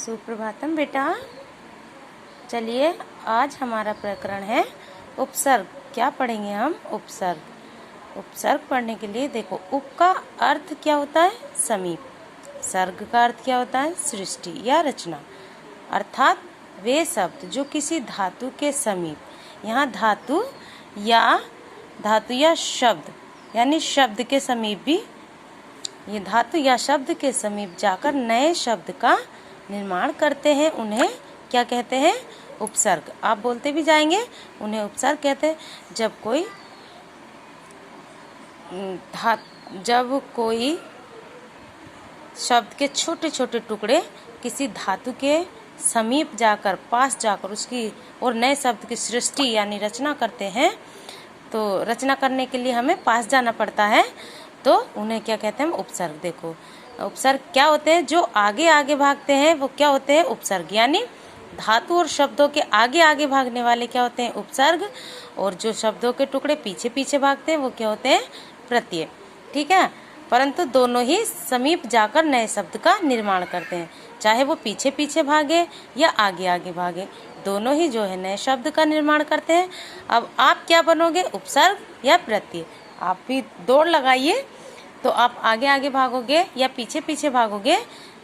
सुप्रभातम बेटा। चलिए आज हमारा प्रकरण है उपसर्ग। क्या पढ़ेंगे हम? उपसर्ग। उपसर्ग पढ़ने के लिए देखो, उप का अर्थ क्या होता है? समीप। सर्ग का अर्थ क्या होता है? सृष्टि या रचना। अर्थात वे शब्द जो किसी धातु के समीप, यहाँ धातु या शब्द यानी शब्द के समीप भी, ये धातु या शब्द के समीप जाकर नए शब्द का निर्माण करते हैं, उन्हें क्या कहते हैं? उपसर्ग। आप बोलते भी जाएंगे, उन्हें उपसर्ग कहते हैं। जब कोई शब्द के छोटे छोटे टुकड़े किसी धातु के समीप जाकर, पास जाकर उसकी और नए शब्द की सृष्टि यानी रचना करते हैं, तो रचना करने के लिए हमें पास जाना पड़ता है, तो उन्हें क्या कहते हैं? उपसर्ग। देखो, उपसर्ग क्या होते हैं? जो आगे आगे भागते हैं वो क्या होते हैं? उपसर्ग। यानी धातु और शब्दों के आगे आगे भागने वाले क्या होते हैं? उपसर्ग। और जो शब्दों के टुकड़े पीछे पीछे भागते हैं वो क्या होते हैं? प्रत्यय। ठीक है। परंतु दोनों ही समीप जाकर नए शब्द का निर्माण करते हैं, चाहे वो पीछे पीछे भागे या आगे आगे भागे, दोनों ही जो है नए शब्द का निर्माण करते हैं। अब आप क्या बनोगे? उपसर्ग या प्रत्यय? आप भी दौड़ लगाइए, तो आप आगे आगे भागोगे या पीछे पीछे भागोगे,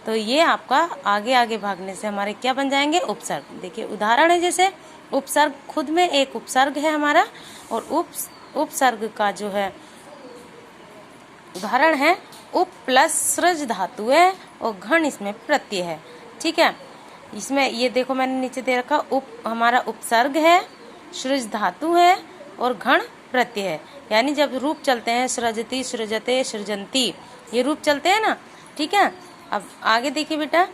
तो ये आपका आगे आगे भागने से हमारे क्या बन जाएंगे? उपसर्ग। देखिए उदाहरण है, जैसे उपसर्ग खुद में एक उपसर्ग है हमारा, और उपसर्ग का जो है उदाहरण है उप प्लस सृज धातु है और घन इसमें प्रत्यय है। ठीक है। इसमें ये देखो मैंने नीचे दे रखा, उप हमारा उपसर्ग है, सृज धातु है और घन प्रत्यय है। यानी जब रूप चलते हैं सृजति, सृजते, सृजंती, ये रूप चलते हैं ना। ठीक है। अब आगे देखिए बेटा,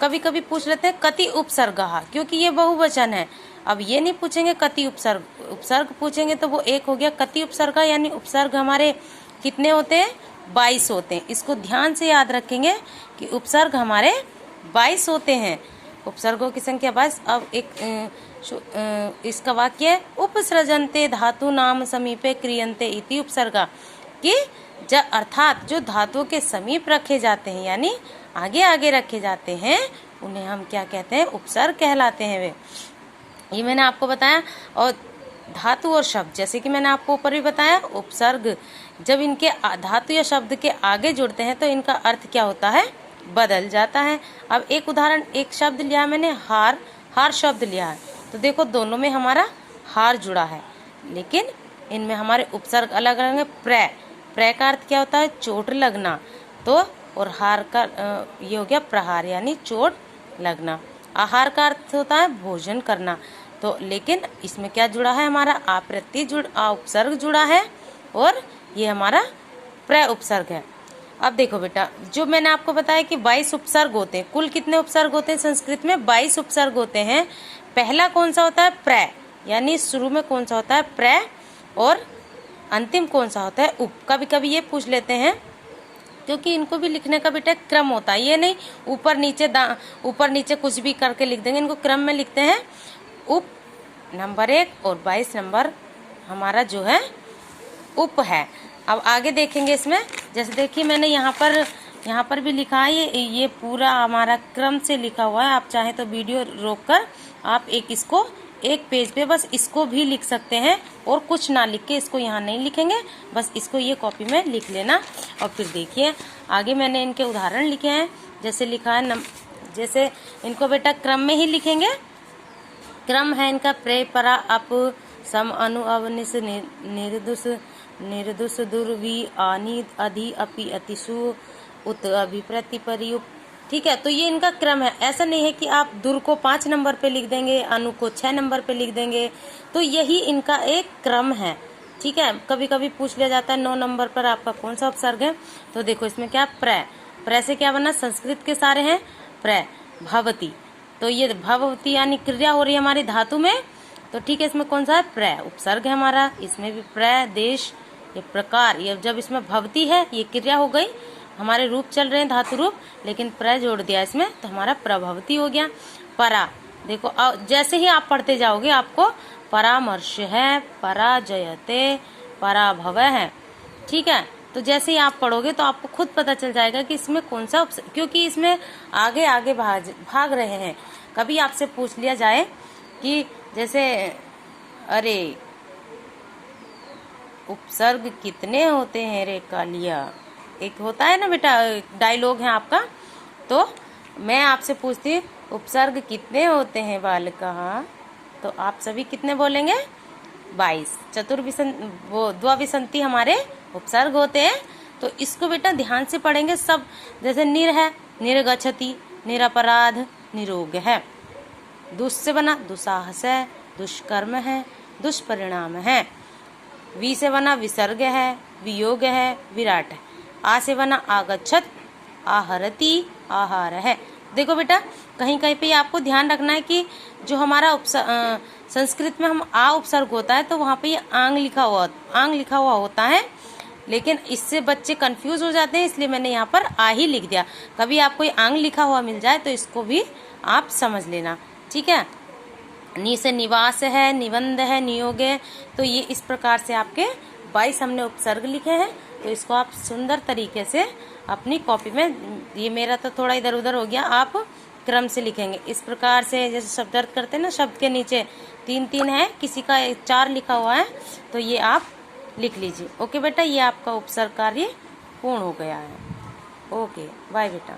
कभी कभी पूछ लेते हैं कति उपसर्गः, क्योंकि ये बहुवचन है। अब ये नहीं पूछेंगे कति उपसर्ग, उपसर्ग पूछेंगे तो वो एक हो गया। कति उपसर्ग यानी उपसर्ग हमारे कितने होते हैं? 22 होते हैं। इसको ध्यान से याद रखेंगे कि उपसर्ग हमारे 22 होते हैं। उपसर्गों की संख्या 22। अब इसका वाक्य है, उपसृजन्ते धातु नाम समीपे क्रियन्ते इति उपसर्गा, कि अर्थात जो धातुओं के समीप रखे जाते हैं यानी आगे आगे रखे जाते हैं, उन्हें हम क्या कहते हैं? उपसर्ग कहलाते हैं वे। ये मैंने आपको बताया। और धातु और शब्द, जैसे कि मैंने आपको ऊपर भी बताया, उपसर्ग जब इनके धातु या शब्द के आगे जुड़ते हैं तो इनका अर्थ क्या होता है? बदल जाता है। अब एक उदाहरण, एक शब्द लिया मैंने, हार। हार शब्द लिया है, तो देखो दोनों में हमारा हार जुड़ा है, लेकिन इनमें हमारे उपसर्ग अलग अलग है। प्र का अर्थ क्या होता है? चोट लगना। तो और हार का ये हो गया प्रहार, यानी चोट लगना। आहार का अर्थ होता है भोजन करना। तो लेकिन इसमें क्या जुड़ा है? हमारा उपसर्ग जुड़ा है, और ये हमारा प्र उपसर्ग है। अब देखो बेटा, जो मैंने आपको बताया कि 22 उपसर्ग होते हैं। कुल कितने उपसर्ग होते हैं संस्कृत में? 22 उपसर्ग होते हैं। पहला कौन सा होता है? प्र, यानी शुरू में कौन सा होता है? प्र, और अंतिम कौन सा होता है? उप। कभी कभी ये पूछ लेते हैं, क्योंकि इनको भी लिखने का बेटा क्रम होता है। ये नहीं ऊपर नीचे कुछ भी करके लिख देंगे, इनको क्रम में लिखते हैं। उप नंबर 1 और 22 नंबर हमारा जो है उप है। अब आगे देखेंगे इसमें, जैसे देखिए मैंने यहाँ पर भी लिखा है, ये पूरा हमारा क्रम से लिखा हुआ है। आप चाहे तो वीडियो रोककर आप एक पेज पे बस इसको भी लिख सकते हैं, और कुछ ना लिख के, इसको यहाँ नहीं लिखेंगे, बस इसको ये कॉपी में लिख लेना। और फिर देखिए आगे मैंने इनके उदाहरण लिखे हैं। जैसे लिखा है जैसे इनको बेटा क्रम में ही लिखेंगे। क्रम है इनका प्रे परा अप सम अनु अवनिस निर्दुष निर्दुष दुर्वी आनी अधि अपि अतिशु उत अभिप्रति परियुक्त। ठीक है। तो ये इनका क्रम है। ऐसा नहीं है कि आप दुर को 5 नंबर पे लिख देंगे, अनु को 6 नंबर पे लिख देंगे, तो यही इनका एक क्रम है। ठीक है। कभी कभी पूछ लिया जाता है 9 नंबर पर आपका कौन सा उपसर्ग है, तो देखो इसमें क्या प्र से क्या बना? संस्कृत के सारे हैं प्र भवती। तो ये भवती यानी क्रिया हो रही है हमारी धातु में, तो ठीक है, इसमें कौन सा है? प्र उपसर्ग है हमारा। इसमें भी प्र, देश, ये प्रकार, ये जब इसमें भवती है ये क्रिया हो गई, हमारे रूप चल रहे हैं धातु रूप, लेकिन प्र जोड़ दिया इसमें, तो हमारा प्रभवती हो गया। परा, देखो जैसे ही आप पढ़ते जाओगे आपको परामर्श है, पराजयते, पराभव है। ठीक है। तो जैसे ही आप पढ़ोगे तो आपको खुद पता चल जाएगा कि इसमें कौन सा क्योंकि इसमें आगे आगे भाग रहे हैं। कभी आपसे पूछ लिया जाए कि जैसे अरे उपसर्ग कितने होते हैं रे कालिया, एक होता है ना बेटा, डायलॉग है आपका, तो मैं आपसे पूछती हूँ उपसर्ग कितने होते हैं बालका, तो आप सभी कितने बोलेंगे? 22। वो द्विसंधि हमारे उपसर्ग होते हैं। तो इसको बेटा ध्यान से पढ़ेंगे सब। जैसे निर है, निर्गच्छति, निरपराध, निरोग है। दुष से बना दुस्साहस है, दुष्कर्म है, दुष्परिणाम है। वी से बना विसर्ग है, वियोग है, विराट है। आ से बना आगच्छत, आहरति, आहार है। देखो बेटा कहीं कहीं पे आपको ध्यान रखना है कि जो हमारा संस्कृत में हम आ उपसर्ग होता है तो वहाँ पे ये आंग लिखा हुआ होता है, लेकिन इससे बच्चे कंफ्यूज हो जाते हैं, इसलिए मैंने यहाँ पर आ ही लिख दिया। कभी आपको आंग लिखा हुआ मिल जाए तो इसको भी आप समझ लेना, ठीक है। नी से निवास है, निबंध है, नियोग है। तो ये इस प्रकार से आपके 22 हमने उपसर्ग लिखे हैं। तो इसको आप सुंदर तरीके से अपनी कॉपी में, ये मेरा तो थोड़ा इधर उधर हो गया, आप क्रम से लिखेंगे इस प्रकार से। जैसे शब्दार्थ करते हैं ना, शब्द के नीचे 3-3 है, किसी का 4 लिखा हुआ है, तो ये आप लिख लीजिए। ओके बेटा, ये आपका उपसर्ग कार्य पूर्ण हो गया है। ओके बाय बेटा।